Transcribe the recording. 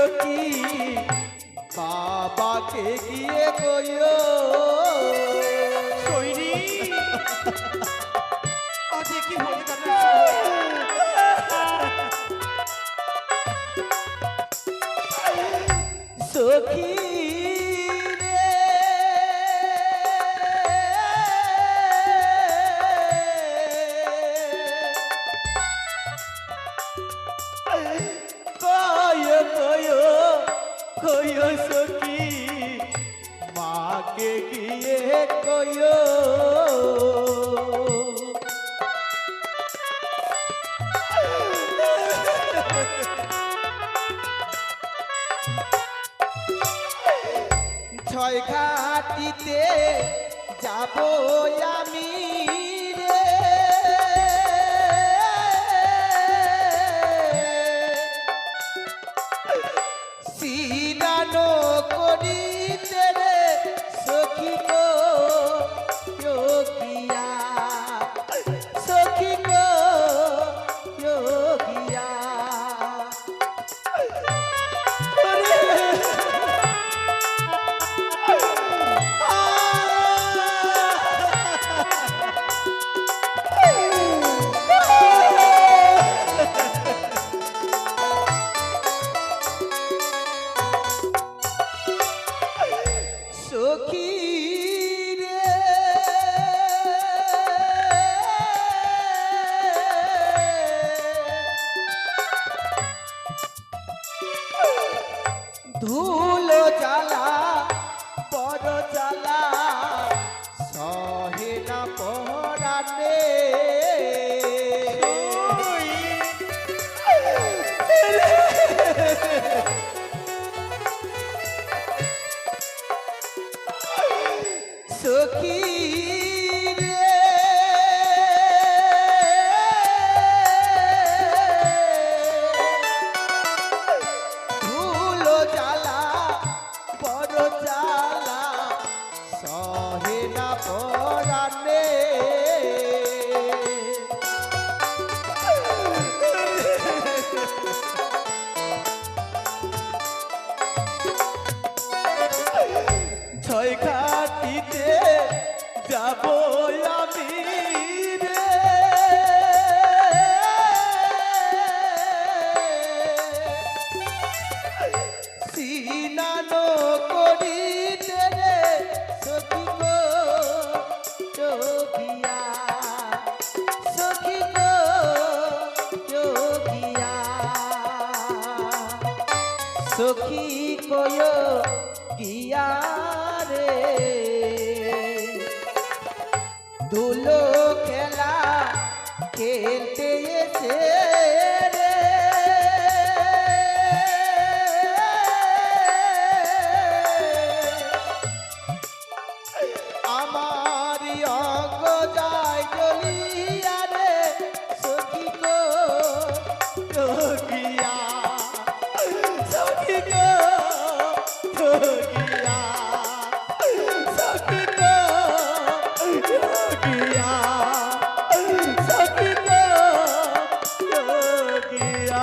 সখী বাবাকে গিয়ে কইও শৈরি আজে কি হয়ে গেল সখী কইও সখী মাকে গিয়ে কইও ছয় ঘাটিতে যাব আমি রে সিনানো করিতে রে সখী গো যোগিয়া সখী গো যোগিয়া সখী রে ধুলো জ্বালা বড় জ্বালা সহে না পরানে সখী রে ধুলো জ্বালা বড় জ্বালা সহে না পরানে ছয় ঘাটিতে যাব আমি রে সিনানো করিতে রে সখী গো যোগিয়া সখী গো যোগিয়া সখী কয়ো গিয়া রে ধুলো খেলা খেলতে এসে রে আমার অঙ্গ যায় জ্বলিয়া রে সখী গো যোগিয়া সখী গো যোগিয়া সখী গো যোগিয়া সখী গো যোগিয়া